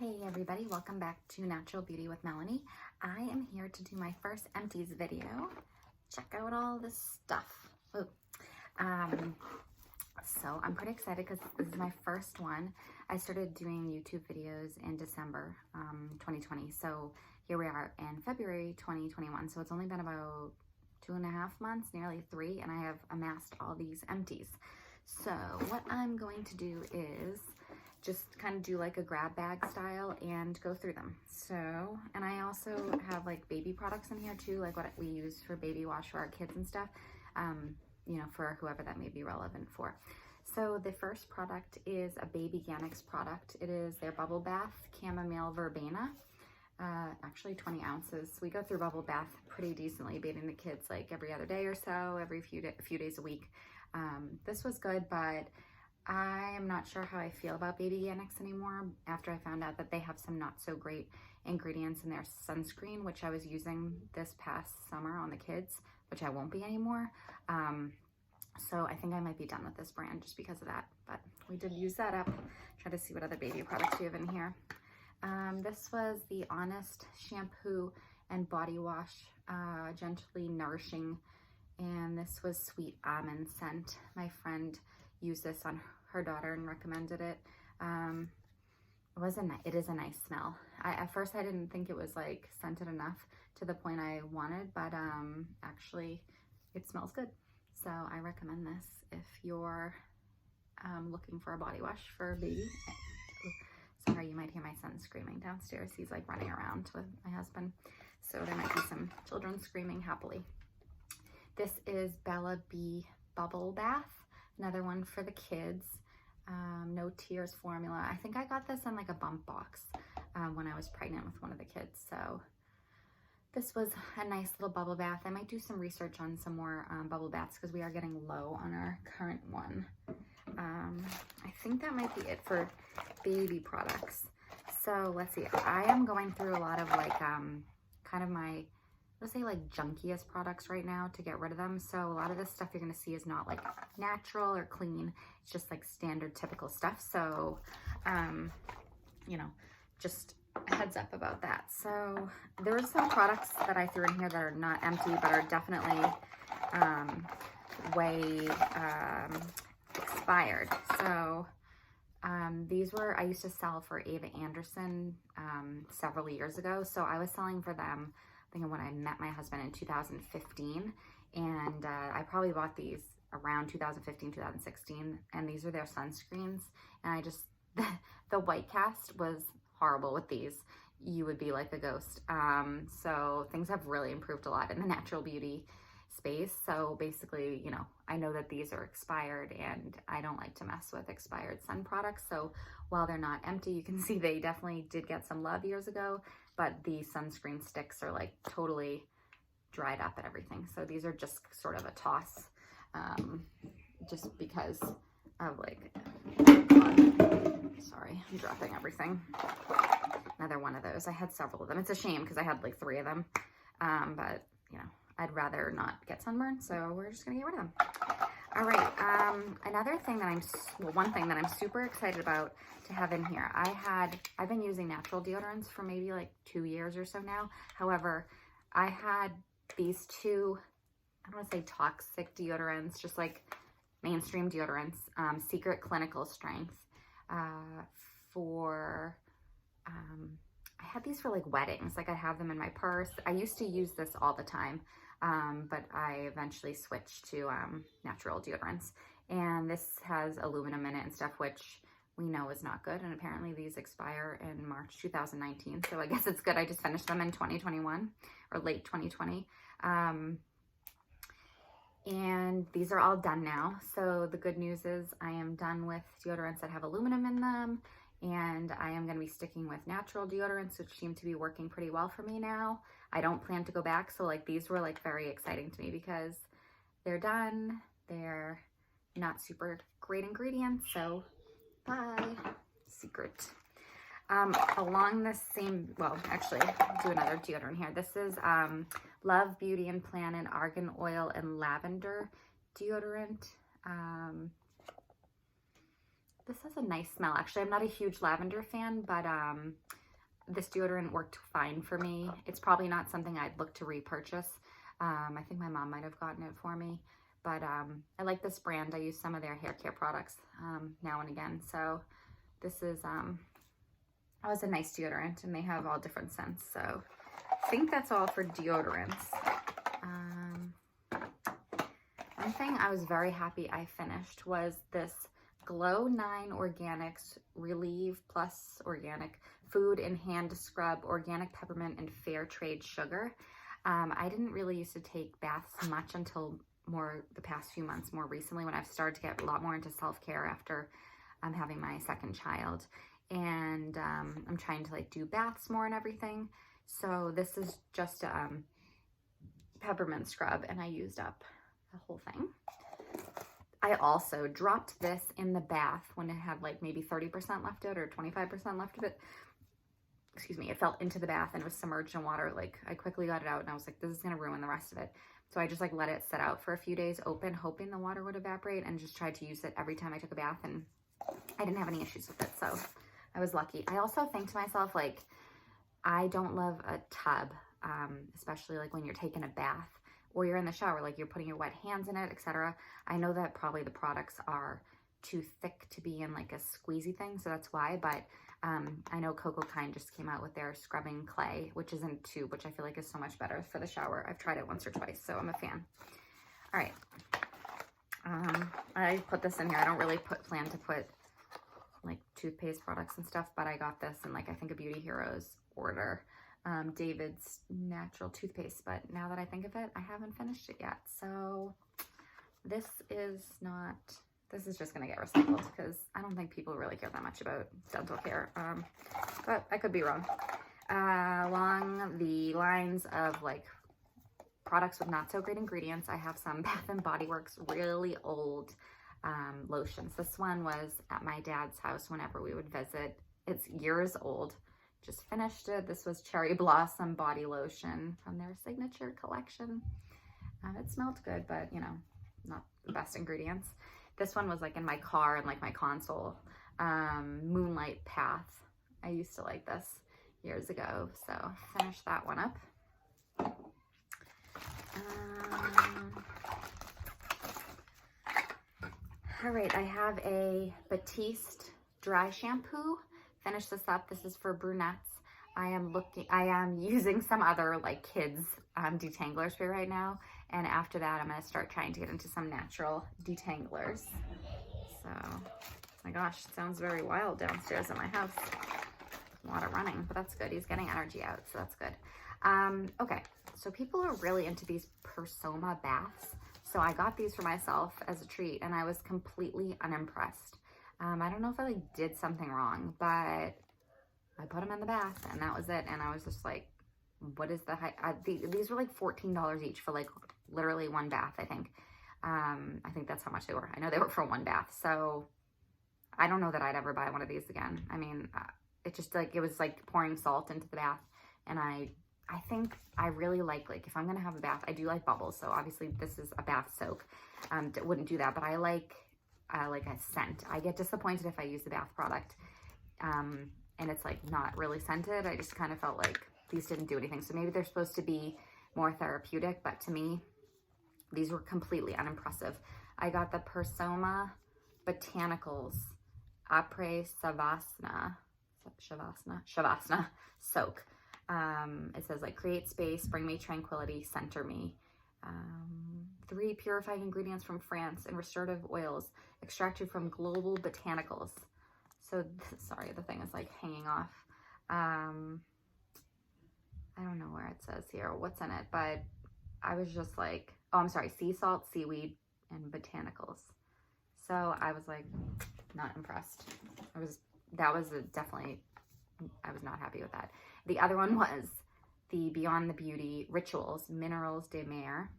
Hey everybody, welcome back to Natural Beauty with Melanie. I am here to do my first Empties video. Check out all this stuff. So I'm pretty excited because this is my first one. I started doing YouTube videos in December 2020. So here we are in February 2021. So it's only been about 2.5 months, nearly 3, and I have amassed all these Empties. So what I'm going to do is just kind of do like a grab bag style and go through them. So, and I also have like baby products in here too, like what we use for baby wash for our kids and stuff, you know, for whoever that may be relevant for. So the first product is a Baby Organics product. It is their Bubble Bath Chamomile Verbena, actually 20 ounces. We go through Bubble Bath pretty decently, bathing the kids like every other day or so, every few days a week. This was good, but I am not sure how I feel about Baby Organics anymore after I found out that they have some not so great ingredients in their sunscreen, which I was using this past summer on the kids, which I won't be anymore. So I think I might be done with this brand just because of that, but we did use that up. Try to see what other baby products we have in here. This was the Honest shampoo and body wash, gently nourishing, and this was sweet almond scent. My friend used this on her daughter and recommended it. It is a nice smell. At first I didn't think it was like scented enough to the point I wanted, but actually it smells good. So I recommend this if you're looking for a body wash for a baby. Sorry, you might hear my son screaming downstairs. He's like running around with my husband. So there might be some children screaming happily. This is Bella B Bubble Bath. Another one for the kids, no tears formula. I think I got this in like a bump box when I was pregnant with one of the kids. So this was a nice little bubble bath. I might do some research on some more bubble baths because we are getting low on our current one. I think that might be it for baby products. So let's see, I am going through a lot of like kind of my, let's say like junkiest products right now to get rid of them. So a lot of this stuff you're gonna see is not like natural or clean. It's just like standard typical stuff. So, you know, just a heads up about that. So there are some products that I threw in here that are not empty, but are definitely way expired. So these were, I used to sell for Ava Anderson several years ago. So I was selling for them I think when I met my husband in 2015, and I probably bought these around 2015, 2016, and these are their sunscreens, and I just, the white cast was horrible with these. You would be like a ghost. So things have really improved a lot in the natural beauty space. So basically, you know, I know that these are expired and I don't like to mess with expired sun products. So while they're not empty, you can see they definitely did get some love years ago, but the sunscreen sticks are like totally dried up and everything. So these are just sort of a toss, just because of like, sorry, I'm dropping everything. Another one of those. I had several of them. It's a shame because I had like 3 of them, but you know, I'd rather not get sunburned, so we're just gonna get rid of them. All right, another thing that one thing that I'm super excited about to have in here. I've been using natural deodorants for maybe like 2 years or so now. However, I had these 2, I don't wanna say toxic deodorants, just like mainstream deodorants, Secret Clinical Strength, I had these for like weddings, like I have them in my purse. I used to use this all the time, but I eventually switched to natural deodorants. And this has aluminum in it and stuff, which we know is not good. And apparently these expire in March 2019. So I guess it's good. I just finished them in 2021 or late 2020. And these are all done now. So the good news is I am done with deodorants that have aluminum in them. And I am going to be sticking with natural deodorants, which seem to be working pretty well for me now. I don't plan to go back. So like these were like very exciting to me because they're done. They're not super great ingredients. So bye. Secret. Along the same, well, actually I'll do another deodorant here. This is Love Beauty and Planet Argan Oil and Lavender deodorant. this has a nice smell. Actually, I'm not a huge lavender fan, but this deodorant worked fine for me. It's probably not something I'd look to repurchase. I think my mom might have gotten it for me, but I like this brand. I use some of their hair care products now and again. So this is, that was a nice deodorant, and they have all different scents. So I think that's all for deodorants. One thing I was very happy I finished was this Glow 9 Organics Relieve Plus Organic Food and Hand Scrub Organic Peppermint and Fair Trade Sugar. I didn't really used to take baths much until the past few months, more recently, when I've started to get a lot more into self-care after having my second child. And I'm trying to like do baths more and everything. So this is just a peppermint scrub, and I used up the whole thing. I also dropped this in the bath when it had like maybe 30% left of it or 25% left of it. Excuse me, it fell into the bath and it was submerged in water. Like, I quickly got it out and I was like, this is gonna ruin the rest of it. So I just like let it sit out for a few days open, hoping the water would evaporate, and just tried to use it every time I took a bath, and I didn't have any issues with it. So I was lucky. I also think to myself, like, I don't love a tub, especially like when you're taking a bath or you're in the shower, like you're putting your wet hands in it, etc. I know that probably the products are too thick to be in like a squeezy thing, so that's why. But I know Coco just came out with their scrubbing clay, which is in tube, which I feel like is so much better for the shower. I've tried it once or twice, so I'm a fan. All right, I put this in here. I don't really plan to put like toothpaste products and stuff, but I got this in like, I think, a Beauty Heroes order. David's natural toothpaste, but now that I think of it, I haven't finished it yet. So this is just gonna get recycled because I don't think people really care that much about dental care, but I could be wrong. Along the lines of like products with not so great ingredients, I have some Bath & Body Works really old lotions. This one was at my dad's house whenever we would visit. It's years old. Just finished it. This was Cherry Blossom Body Lotion from their signature collection. It smelled good, but you know, not the best ingredients. This one was like in my car and like my console. Moonlight Path. I used to like this years ago, so finished that one up. All right, I have a Batiste Dry Shampoo. Finish this up. This is for brunettes. I am using some other like kids detangler spray right now, and after that I'm going to start trying to get into some natural detanglers. So, my gosh, it sounds very wild downstairs in my house. A lot of running, but that's good. He's getting energy out, so that's good. Okay, so people are really into these Persona baths. So I got these for myself as a treat, and I was completely unimpressed. I don't know if I like did something wrong, but I put them in the bath and that was it. And I was just like, what is the height? These were like $14 each for like literally one bath, I think. I think that's how much they were. I know they were for one bath. So I don't know that I'd ever buy one of these again. I mean, it just like, it was like pouring salt into the bath. And I think I really like if I'm going to have a bath, I do like bubbles. So obviously this is a bath soak. Wouldn't do that, but I like a scent. I get disappointed if I use the bath product and it's like not really scented. I just kind of felt like these didn't do anything. So maybe they're supposed to be more therapeutic, but to me, these were completely unimpressive. I got the Persona Botanicals Après Shavasana soak. It says like create space, bring me tranquility, center me. 3 purifying ingredients from France and restorative oils extracted from global botanicals. So, sorry, the thing is like hanging off. I don't know where it says here what's in it, but I was just like, oh, I'm sorry, sea salt, seaweed, and botanicals. So I was like, not impressed. I was not happy with that. The other one was the Beyond the Beauty Rituals Minerals de Mer.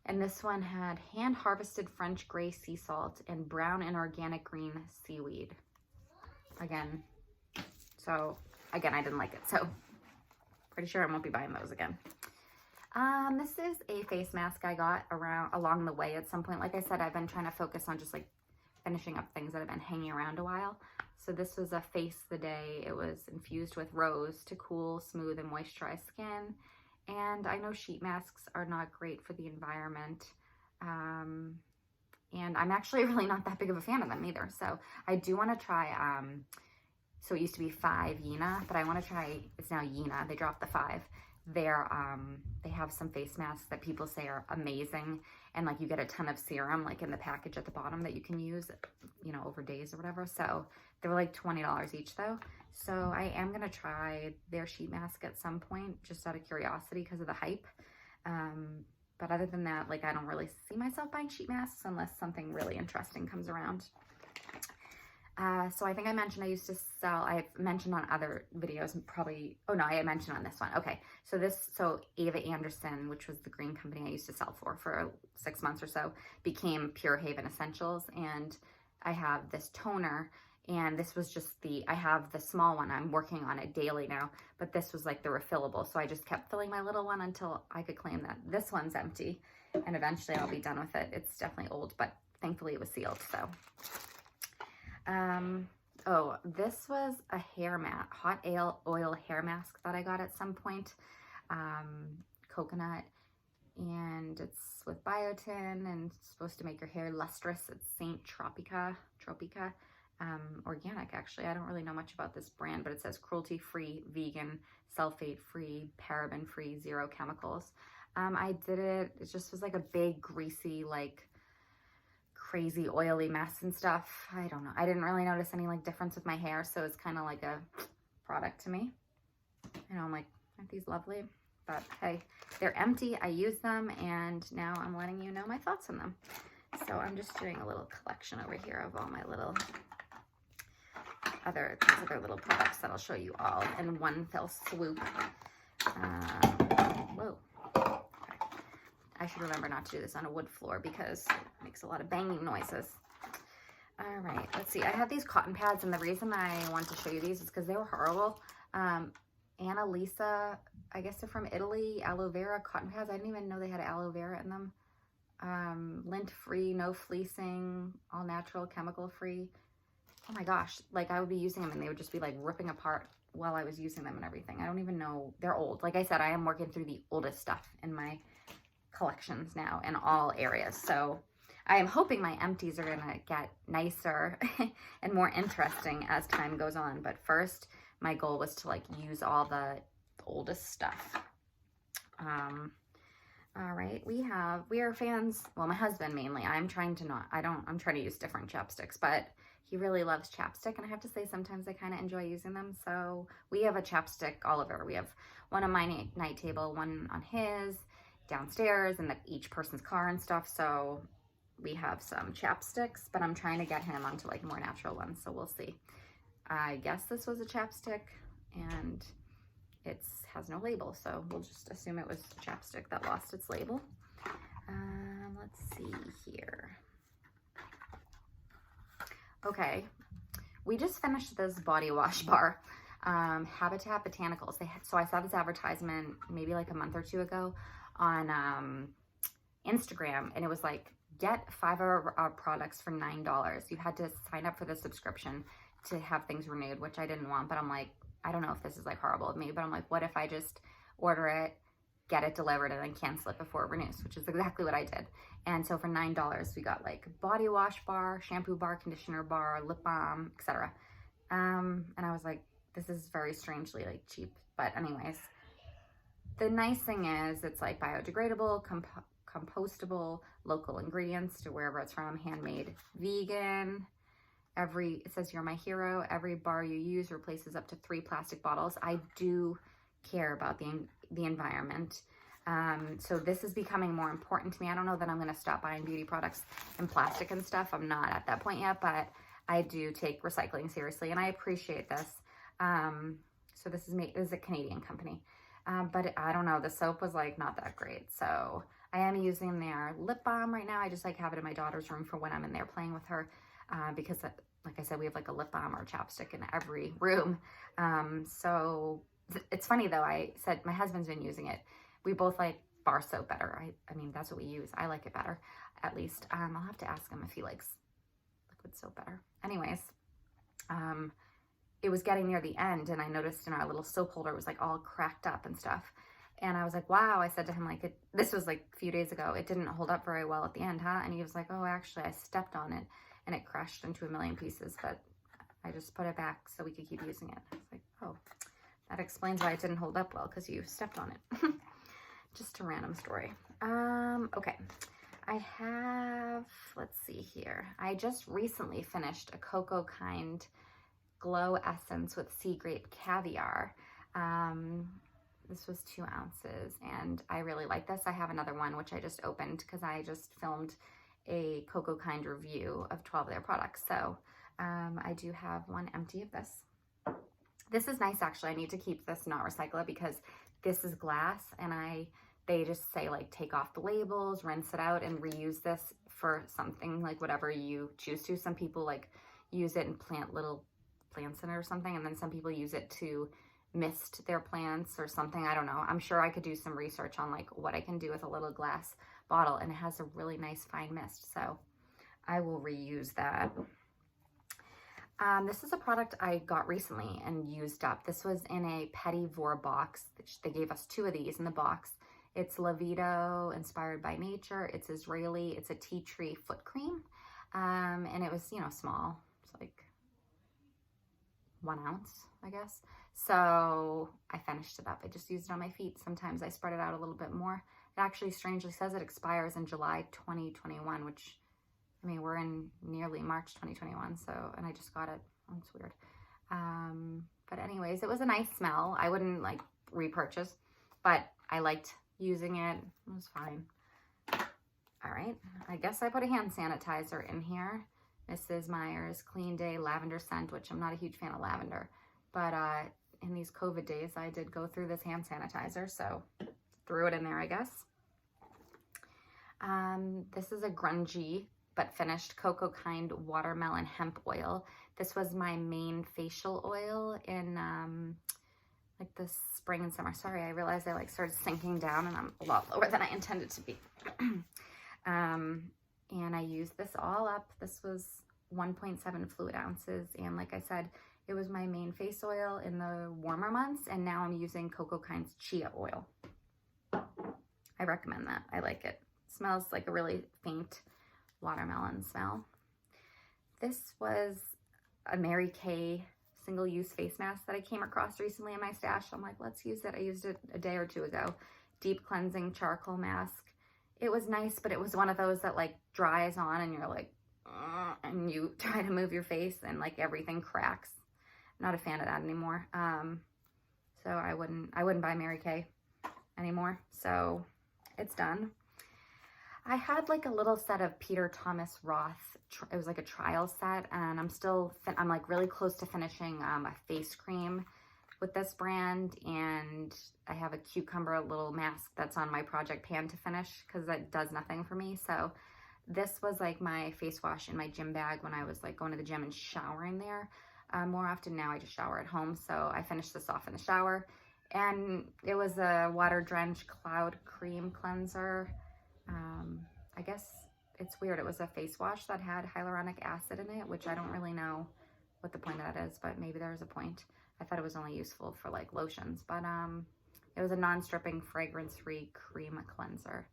And this one had hand-harvested French gray sea salt and brown and organic green seaweed. Again, I didn't like it. So pretty sure I won't be buying those again. This is a face mask I got along the way at some point. Like I said, I've been trying to focus on just like finishing up things that have been hanging around a while. So this was a Face the Day. It was infused with rose to cool, smooth, and moisturize skin. And I know sheet masks are not great for the environment. And I'm actually really not that big of a fan of them either. So I do want to try, so it used to be 5 Ayuna, but I want to try, it's now Ayuna. They dropped the 5. They have some face masks that people say are amazing. And like you get a ton of serum like in the package at the bottom that you can use, you know, over days or whatever. So they were like $20 each though. So I am going to try their sheet mask at some point just out of curiosity because of the hype. But other than that, like I don't really see myself buying sheet masks unless something really interesting comes around. So I think I mentioned I used to sell, I've mentioned on other videos and probably, oh no, I mentioned on this one. Okay, so Ava Anderson, which was the green company I used to sell for 6 months or so, became Pure Haven Essentials. And I have this toner, and this was just I have the small one. I'm working on it daily now, but this was like the refillable. So I just kept filling my little one until I could claim that this one's empty, and eventually I'll be done with it. It's definitely old, but thankfully it was sealed, so. Oh, this was a hair mask, hot oil hair mask that I got at some point. Coconut, and it's with biotin and it's supposed to make your hair lustrous. It's Saint Tropica, organic actually. I don't really know much about this brand, but it says cruelty-free, vegan, sulfate-free, paraben-free, 0 chemicals. I did it, it just was like a big greasy, like crazy oily mess and stuff. I don't know. I didn't really notice any like difference with my hair, so it's kind of like a product to me. You know, I'm like, aren't these lovely? But hey, they're empty. I use them, and now I'm letting you know my thoughts on them. So I'm just doing a little collection over here of all my little other little products that I'll show you all in one fell swoop. Whoa. I should remember not to do this on a wood floor because it makes a lot of banging noises. All right, let's see. I have these cotton pads, and the reason I want to show you these is because they were horrible. Anna Lisa, I guess they're from Italy, aloe vera cotton pads. I didn't even know they had aloe vera in them. Lint-free, no fleecing, all natural, chemical-free. Oh my gosh, like I would be using them and they would just be like ripping apart while I was using them and everything. I don't even know. They're old. Like I said, I am working through the oldest stuff in my collections now in all areas. So I am hoping my empties are gonna get nicer and more interesting as time goes on. But first, my goal was to like use all the oldest stuff. All right, we are fans, well, my husband mainly. I'm trying to use different chapsticks, but he really loves chapstick, and I have to say sometimes I kind of enjoy using them. So we have a chapstick all over. We have one on my night table, one on his, downstairs in each person's car and stuff. So we have some chapsticks, but I'm trying to get him onto like more natural ones, so we'll see. I guess this was a chapstick, and it has no label, so we'll just assume it was chapstick that lost its label. Let's see here. Okay, we just finished this body wash bar, Habitat Botanicals. So I saw this advertisement maybe like a month or 2 ago on Instagram, and it was like, get 5 of our products for $9. You had to sign up for the subscription to have things renewed, which I didn't want, but I'm like, I don't know if this is like horrible of me, but I'm like, what if I just order it, get it delivered, and then cancel it before it renews, which is exactly what I did. And so for $9, we got like body wash bar, shampoo bar, conditioner bar, lip balm, etc. And I was like, this is very strangely like cheap. But anyways, the nice thing is it's like biodegradable, compostable, local ingredients to wherever it's from, handmade, vegan. It says you're my hero. Every bar you use replaces up to 3 plastic bottles. I do care about the environment. So this is becoming more important to me. I don't know that I'm going to stop buying beauty products in plastic and stuff. I'm not at that point yet, but I do take recycling seriously, and I appreciate this. So this is a Canadian company. But I don't know, the soap was like not that great. So I am using their lip balm right now. I just like have it in my daughter's room for when I'm in there playing with her. Because like I said, we have like a lip balm or chapstick in every room. So it's funny though, I said my husband's been using it. We both like bar soap better. I mean, that's what we use. I like it better, at least. I'll have to ask him if he likes the liquid soap better. Anyways, it was getting near the end, and I noticed in our little soap holder it was like all cracked up and stuff. And I was like, wow, I said to him, like, this was like a few days ago, it didn't hold up very well at the end, huh? And he was like, oh, actually, I stepped on it and it crashed into a million pieces, but I just put it back so we could keep using it. I was like, oh, that explains why it didn't hold up well, because you stepped on it. Just a random story. Okay. I have, let's see here. I just recently finished a Coco kind Glow Essence with Sea Grape Caviar. This was 2 ounces, and I really like this. I have another one, which I just opened because I just filmed a Coco kind review of 12 of their products. So I do have one empty of this. This is nice, actually. I need to keep this, not recycle it, because this is glass, and they just say, like, take off the labels, rinse it out, and reuse this for something, like whatever you choose to. Some people, like, use it and plant little plants in it or something, and then some people use it to mist their plants or something. I don't know. I'm sure I could do some research on, like, what I can do with a little glass bottle, and it has a really nice fine mist, so I will reuse that. This is a product I got recently and used up. This was in a Petit Vour box. They gave us 2 of these in the box. It's Lavito, inspired by nature. It's Israeli. It's a tea tree foot cream. And it was, you know, small. It's like 1 ounce, I guess. So I finished it up. I just used it on my feet. Sometimes I spread it out a little bit more. It actually strangely says it expires in July 2021, which, I mean, we're in nearly March 2021, so, and I just got it. Oh, it's weird. But anyways, it was a nice smell. I wouldn't, like, repurchase, but I liked using it. It was fine. All right, I guess I put a hand sanitizer in here. Mrs. Meyer's Clean Day Lavender Scent, which I'm not a huge fan of lavender, but in these COVID days, I did go through this hand sanitizer, so threw it in there, I guess. This is a grungy but finished Coco kind watermelon hemp oil. This was my main facial oil in like the spring and summer. Sorry, I realized I, like, started sinking down, and I'm a lot lower than I intended to be. And I used this all up. This was 1.7 fluid ounces, and like I said, it was my main face oil in the warmer months, and now I'm using Coco kind's chia oil. I recommend that. I like it. It smells like a really faint watermelon smell. This was a Mary Kay single-use face mask that I came across recently in my stash. I'm like, let's use it. I used it a day or 2 ago. Deep cleansing charcoal mask. It was nice, but it was one of those that, like, dries on and you're like, and you try to move your face and, like, everything cracks. Not a fan of that anymore. So I wouldn't buy Mary Kay anymore. So it's done. I had, like, a little set of Peter Thomas Roth. It was like a trial set, and I'm like really close to finishing a face cream with this brand, and I have a cucumber little mask that's on my project pan to finish because that does nothing for me. So this was like my face wash in my gym bag when I was, like, going to the gym and showering there. More often now I just shower at home, so I finished this off in the shower, and it was a water drench cloud cream cleanser. I guess it's weird. It was a face wash that had hyaluronic acid in it, which I don't really know what the point of that is, but maybe there's a point. I thought it was only useful for, like, lotions, but it was a non-stripping fragrance-free cream cleanser.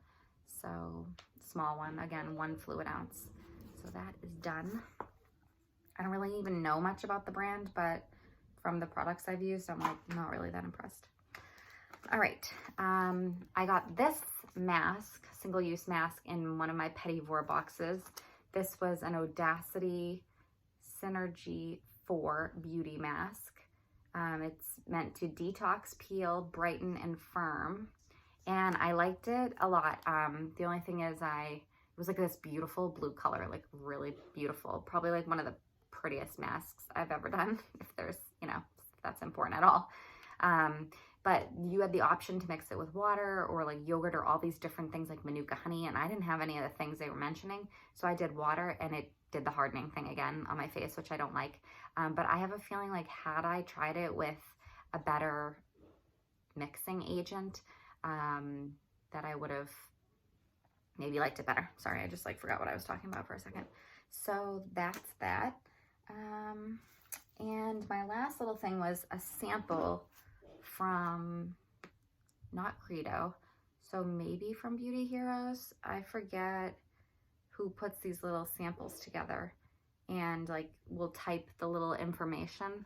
So small one, again, 1 fluid ounce. So that is done. I don't really even know much about the brand, but from the products I've used, I'm, like, not really that impressed. All right, I got this mask, single-use mask, in one of my Petit Vour boxes. This was an Audacity Synergy 4 beauty mask. It's meant to detox, peel, brighten, and firm, and I liked it a lot. The only thing is it was like this beautiful blue color, like really beautiful, probably like one of the prettiest masks I've ever done, if there's, you know, if that's important at all. But you had the option to mix it with water or, like, yogurt or all these different things like Manuka honey, and I didn't have any of the things they were mentioning, so I did water, and it did the hardening thing again on my face, which I don't like. But I have a feeling, like, had I tried it with a better mixing agent, that I would have maybe liked it better. Sorry, I just, like, forgot what I was talking about for a second. So that's that. And my last little thing was a sample from, not Credo, so maybe from Beauty Heroes. I forget who puts these little samples together and like will type the little information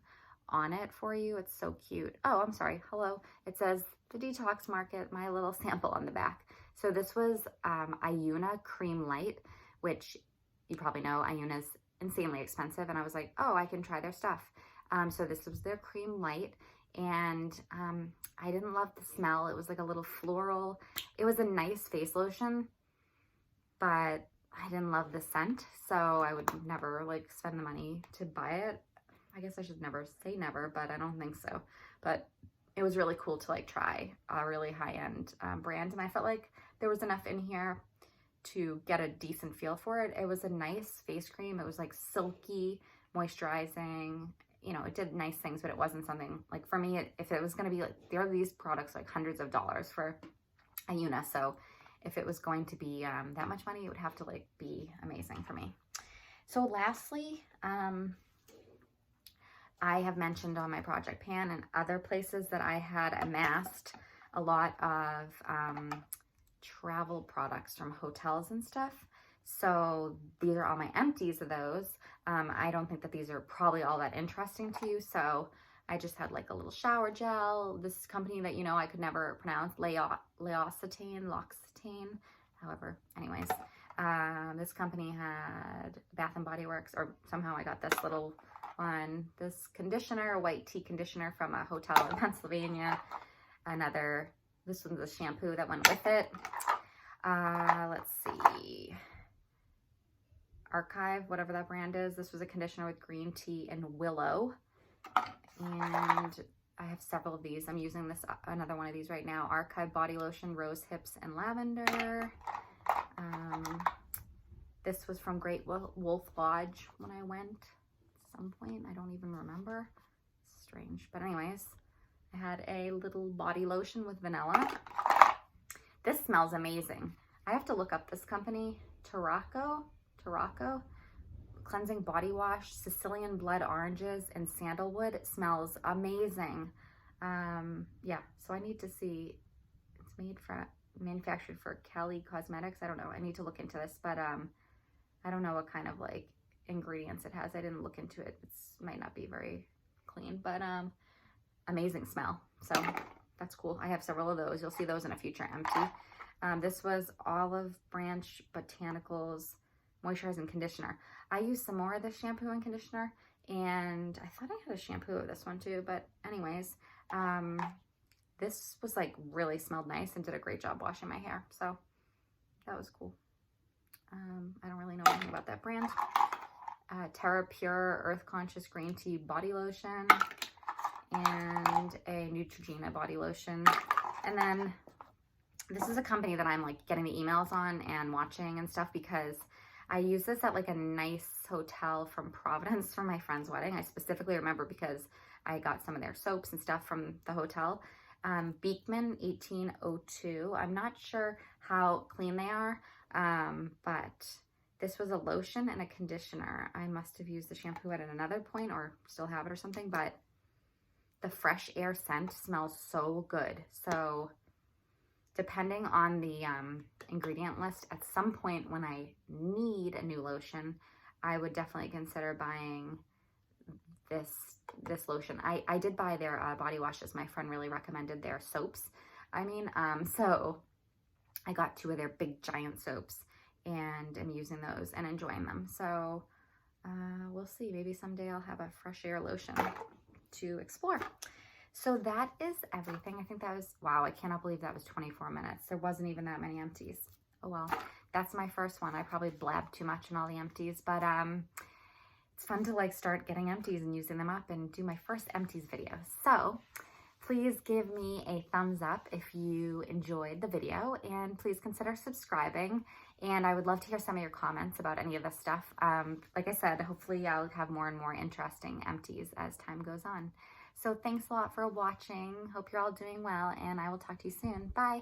on it for you. It's so cute. Oh, I'm sorry. Hello. It says the Detox Market, my little sample on the back. So this was Ayuna Cream Light, which you probably know Ayuna's insanely expensive. And I was like, oh, I can try their stuff. So this was their Cream Light. And I didn't love the smell. It was like a little floral. It was a nice face lotion, but I didn't love the scent. So I would never like spend the money to buy it. I guess I should never say never, but I don't think so. But it was really cool to like try a really high-end brand. And I felt like there was enough in here to get a decent feel for it. It was a nice face cream. It was like silky, moisturizing. You know, it did nice things, but it wasn't something like, for me, if it was going to be like, there are these products like hundreds of dollars for Ayuna. So if it was going to be that much money, it would have to like be amazing for me. So lastly, I have mentioned on my project pan and other places that I had amassed a lot of travel products from hotels and stuff. So these are all my empties of those. I don't think that these are probably all that interesting to you. So I just had like a little shower gel. This company that, you know, I could never pronounce, L'Occitane, however, anyways. This company had Bath and Body Works, or somehow I got this little one, this conditioner, a white tea conditioner from a hotel in Pennsylvania. This one's a shampoo that went with it. Let's see. Archive, whatever that brand is. This was a conditioner with green tea and willow. And I have several of these. I'm using this, another one of these right now. Archive body lotion, rose hips and lavender. This was from Great Wolf Lodge when I went at some point. I don't even remember. It's strange. But anyways, I had a little body lotion with vanilla. This smells amazing. I have to look up this company. Tarocco cleansing body wash, Sicilian blood oranges and sandalwood. It smells amazing. Yeah, so I need to see. It's manufactured for Cali Cosmetics. I don't know. I need to look into this, but I don't know what kind of like ingredients it has. I didn't look into it. It might not be very clean, but amazing smell. So that's cool. I have several of those. You'll see those in a future empty. This was Olive Branch Botanicals Moisturizing Conditioner. I used some more of this shampoo and conditioner, and I thought I had a shampoo of this one too, but anyways, this was like really smelled nice and did a great job washing my hair. So that was cool. I don't really know anything about that brand. Terra Pure Earth Conscious Green Tea Body Lotion and a Neutrogena body lotion. And then this is a company that I'm like getting the emails on and watching and stuff, because I use this at like a nice hotel from Providence for my friend's wedding. I specifically remember because I got some of their soaps and stuff from the hotel. Beekman 1802. I'm not sure how clean they are, but this was a lotion and a conditioner. I must have used the shampoo at another point or still have it or something, but the fresh air scent smells so good. So depending on the ingredient list, at some point when I need a new lotion, I would definitely consider buying this lotion. I did buy their body washes. My friend really recommended their soaps. So I got 2 of their big giant soaps and am using those and enjoying them. So we'll see. Maybe someday I'll have a fresh air lotion to explore. So that is everything. I think that was, wow, I cannot believe that was 24 minutes. There wasn't even that many empties. Oh well, that's my first one. I probably blabbed too much in all the empties, but it's fun to like start getting empties and using them up and do my first empties video. So please give me a thumbs up if you enjoyed the video, and please consider subscribing. And I would love to hear some of your comments about any of this stuff. Like I said, hopefully I'll have more and more interesting empties as time goes on. So thanks a lot for watching. Hope you're all doing well, and I will talk to you soon. Bye.